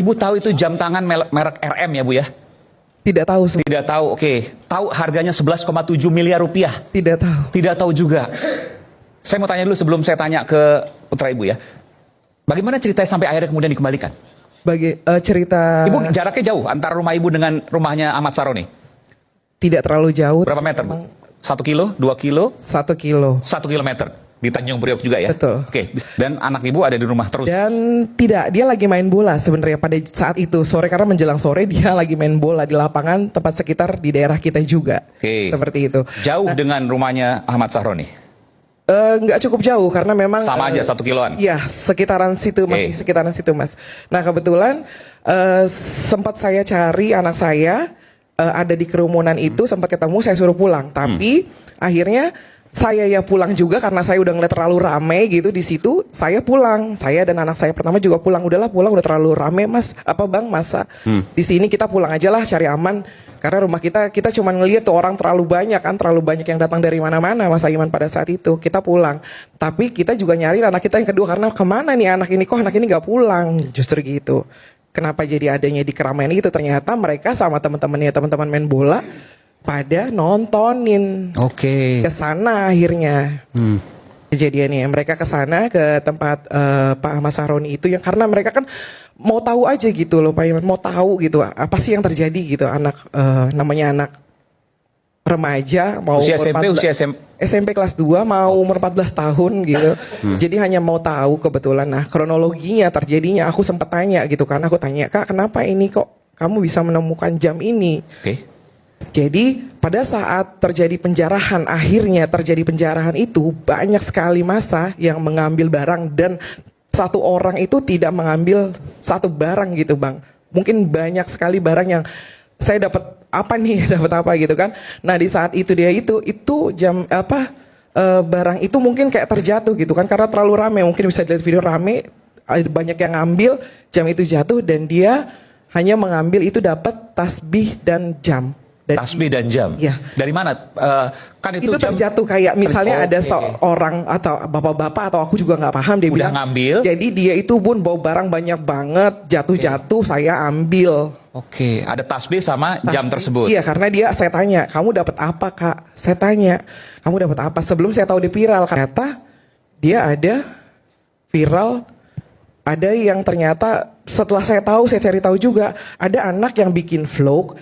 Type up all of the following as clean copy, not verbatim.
Ibu tahu itu jam tangan merek RM ya Bu ya? Tidak tahu. Tidak tahu, oke. Tahu harganya 11,7 miliar rupiah? Tidak tahu. Tidak tahu juga. Saya mau tanya dulu sebelum saya tanya ke putra Ibu ya. Bagaimana ceritanya sampai akhirnya kemudian dikembalikan? Cerita... Ibu jaraknya jauh antara rumah Ibu dengan rumahnya Ahmad Saroni? Tidak terlalu jauh. Berapa meter Bu? 1 kilo? 2 kilo? 1 kilo. 1 kilometer? Di Tanjung Priok juga ya? Betul. Oke, dan anak Ibu ada di rumah terus? Dan tidak, dia lagi main bola sebenarnya pada saat itu. Sore, karena menjelang sore dia lagi main bola di lapangan tempat sekitar di daerah kita juga. Oke. Seperti itu. Jauh dengan rumahnya Ahmad Saroni? Nggak cukup jauh karena memang sama aja 1 kiloan. Iya, sekitaran situ Mas, sekitaran situ Mas. Nah, kebetulan sempat saya cari anak saya ada di kerumunan itu, sempat ketemu, saya suruh pulang. Tapi akhirnya saya ya pulang juga karena saya udah ngeliat terlalu rame gitu di situ. Saya pulang, saya dan anak saya pertama juga pulang. Udahlah pulang, udah terlalu rame Mas. Apa Bang, masa di sini kita pulang aja lah, cari aman. Karena rumah kita cuma ngeliat tuh orang terlalu banyak kan, terlalu banyak yang datang dari mana-mana Mas Iman pada saat itu. Kita pulang, tapi kita juga nyari anak kita yang kedua karena kemana nih anak ini, kok anak ini nggak pulang, justru gitu. Kenapa jadi adanya di keramaian itu? Ternyata mereka sama teman-temannya, teman-teman main bola pada nontonin. Oke. Kesana akhirnya. Kejadiannya mereka ke sana ke tempat Pak Ahmad Saroni itu, yang karena mereka kan mau tahu aja gitu loh Pak Iman, mau tahu gitu apa sih yang terjadi gitu. Anak namanya anak remaja mau usia SMP, usia SMP kelas 2 mau umur 14 tahun gitu. Jadi hanya mau tahu kebetulan. Nah, kronologinya terjadinya aku sempat tanya gitu kan, aku tanya, "Kak, kenapa ini kok kamu bisa menemukan jam ini?" Oke. Jadi pada saat terjadi penjarahan, akhirnya terjadi penjarahan itu banyak sekali massa yang mengambil barang dan satu orang itu tidak mengambil satu barang gitu Bang. Mungkin banyak sekali barang yang saya dapat apa nih, dapat apa gitu kan. Nah di saat itu dia itu jam barang itu mungkin kayak terjatuh gitu kan karena terlalu rame. Mungkin bisa dilihat video rame, banyak yang ngambil, jam itu jatuh dan dia hanya mengambil itu dapat tasbih dan jam. Tasbih dan jam? Ya. Dari mana? Kan itu jam terjatuh kayak misalnya ada seorang atau bapak-bapak atau aku juga nggak paham, dia bilang ngambil. Jadi dia itu Bun bawa barang banyak banget, jatuh-jatuh saya ambil. Oke, ada tasbih sama jam tersebut. Iya, karena saya tanya, "Kamu dapat apa, Kak?" Saya tanya, "Kamu dapat apa?" Sebelum saya tahu dia viral, ternyata dia ada viral. Ada yang ternyata setelah saya tahu, saya cari tahu juga, ada anak yang bikin vlog,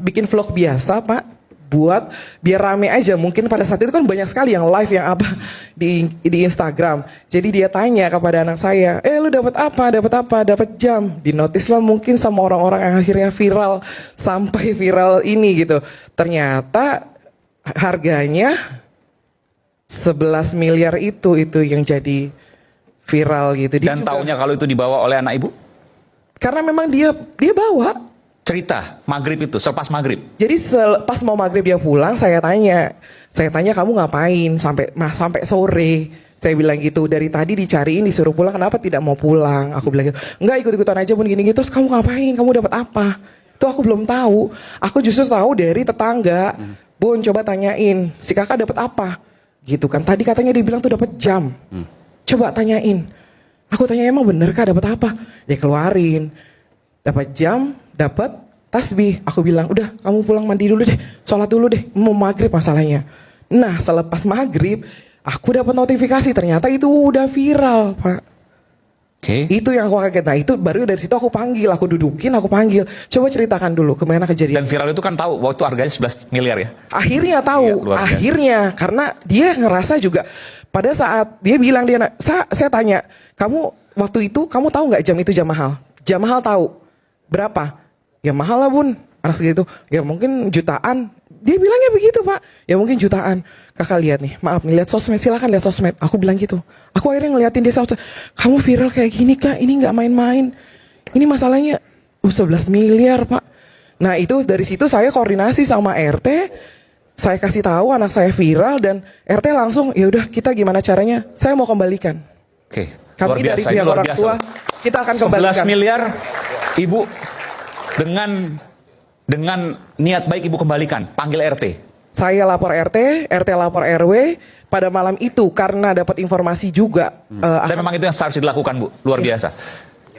bikin vlog biasa Pak, buat biar rame aja. Mungkin pada saat itu kan banyak sekali yang live yang apa di Instagram. Jadi dia tanya kepada anak saya, "Lu dapat apa? Dapat apa? Dapat jam." Dinotis lah mungkin sama orang-orang yang akhirnya viral sampai viral ini gitu. Ternyata harganya 11 miliar itu yang jadi viral gitu. Dan taunya kalau itu dibawa oleh anak Ibu? Karena memang dia bawa. Cerita maghrib itu, selepas maghrib. Jadi pas mau maghrib dia pulang, saya tanya "Kamu ngapain sampai sore?" Saya bilang gitu, "Dari tadi dicariin disuruh pulang, kenapa tidak mau pulang?" Aku bilang gitu. "Enggak, ikut-ikutan aja Bun gini-gini." "Terus kamu ngapain? Kamu dapat apa?" Itu aku belum tahu. Aku justru tahu dari tetangga. "Bun, coba tanyain, si kakak dapat apa?" Gitu kan. Tadi katanya dia bilang tuh dapat jam. Coba tanyain. Aku tanya, "Emang bener Kak dapat apa?" Dia keluarin. Dapat jam, dapat tasbih. Aku bilang, "Udah, kamu pulang mandi dulu deh, sholat dulu deh, mau maghrib masalahnya." Nah, selepas maghrib, aku dapat notifikasi ternyata itu udah viral, Pak. Oke. Itu yang aku kaget. Nah, itu baru dari situ aku panggil, aku dudukin, aku panggil. "Coba ceritakan dulu kemana kejadian." Dan viral itu kan tahu waktu harganya 11 miliar ya? Akhirnya tahu, akhirnya karena dia ngerasa juga. Pada saat dia bilang saya tanya, "Kamu waktu itu kamu tahu nggak jam itu jam mahal?" "Jam mahal tahu." "Berapa?" "Ya mahal lah Bun." Anak segitu, "Ya mungkin jutaan." Dia bilangnya begitu Pak. "Ya mungkin jutaan." "Kakak lihat nih, maaf nih lihat sosmed, silakan lihat sosmed." Aku bilang gitu. Aku akhirnya ngeliatin dia sosmed. "Kamu viral kayak gini Kak, ini nggak main-main. Ini masalahnya 11 miliar Pak." Nah itu dari situ saya koordinasi sama RT. Saya kasih tahu anak saya viral dan RT langsung, "Ya udah kita gimana caranya? Saya mau kembalikan." Oke. Kami dari pihak orang tua kita akan kembalikan. 11 miliar Ibu dengan niat baik Ibu kembalikan, panggil RT. Saya lapor RT lapor RW pada malam itu karena dapat informasi juga. Dan memang itu yang seharusnya dilakukan Bu, luar biasa.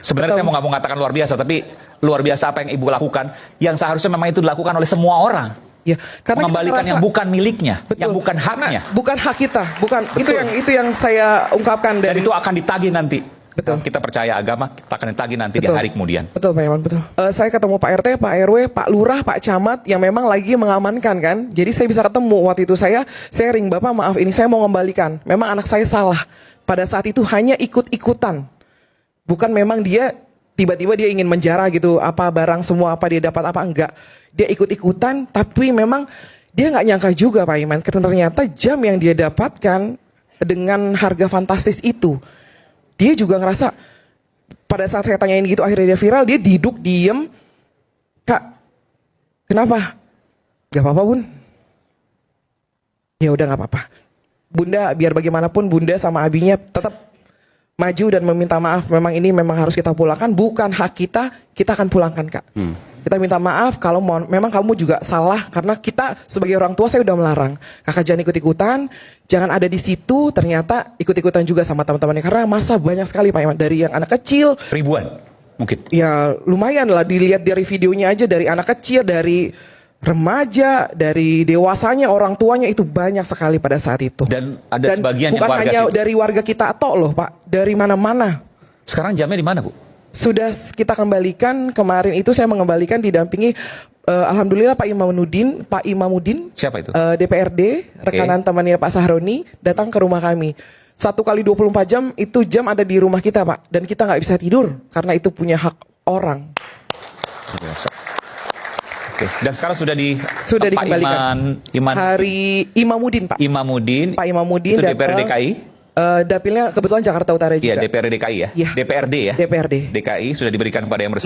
Sebenarnya saya mau nggak mau mengatakan luar biasa, tapi luar biasa apa yang Ibu lakukan, yang seharusnya memang itu dilakukan oleh semua orang. Ya, karena kita Mengembalikan merasa- yang bukan miliknya, Betul. yang bukan haknya. Karena bukan hak kita, bukan Betul. itu yang saya ungkapkan Dan dari itu akan ditagih nanti. Betul. Kita percaya agama, kita akan ditagih nanti di Betul. hari kemudian. Betul Pak Iman, betul. Saya ketemu Pak RT, Pak RW, Pak Lurah, Pak Camat yang memang lagi mengamankan kan. Jadi saya bisa ketemu waktu itu saya sharing, Bapak maaf ini saya mau kembalikan. Memang anak saya salah. Pada saat itu hanya ikut-ikutan. Bukan memang dia tiba-tiba dia ingin menjara gitu, apa barang semua apa dia dapat apa enggak. Dia ikut-ikutan tapi memang dia nggak nyangka juga Pak Iman. Ternyata jam yang dia dapatkan dengan harga fantastis itu. Dia juga ngerasa pada saat saya tanyain gitu akhirnya dia viral, dia duduk diem. Kak, kenapa? Gak apa-apa bun. Ya udah gak apa-apa. Bunda biar bagaimanapun Bunda sama abinya tetap maju dan meminta maaf. Memang ini memang harus kita pulangkan. Bukan hak kita, kita akan pulangkan Kak. Kita minta maaf kalau memang kamu juga salah. Karena kita sebagai orang tua saya udah melarang. Kakak jangan ikut-ikutan, jangan ada di situ. Ternyata ikut-ikutan juga sama teman-temannya. Karena masa banyak sekali Pak Iman. Dari yang anak kecil. Ribuan mungkin. Ya lumayan lah dilihat dari videonya aja. Dari anak kecil, dari remaja, dari dewasanya, orang tuanya itu banyak sekali pada saat itu. Dan ada sebagian yang bukan warga hanya situ. dari warga kita tok loh Pak. Dari mana-mana. Sekarang jamnya di mana, Bu? Sudah kita kembalikan kemarin itu saya mengembalikan didampingi alhamdulillah Pak Imamuddin Siapa itu? DPRD rekanan temannya Pak Sahroni datang ke rumah kami 1 kali 24 jam itu jam ada di rumah kita Pak dan kita nggak bisa tidur karena itu punya hak orang. Biasa. Oke. Dan sekarang sudah Sudah Pak dikembalikan. Iman Hari Imamuddin Pak. Imamuddin. Pak Imamuddin Itu DPR datang. DKI. Dapilnya kebetulan Jakarta Utara Iya, juga. DPRD DKI ya. Iya. DPRD ya. DPRD. DKI sudah diberikan kepada yang bersangkutan.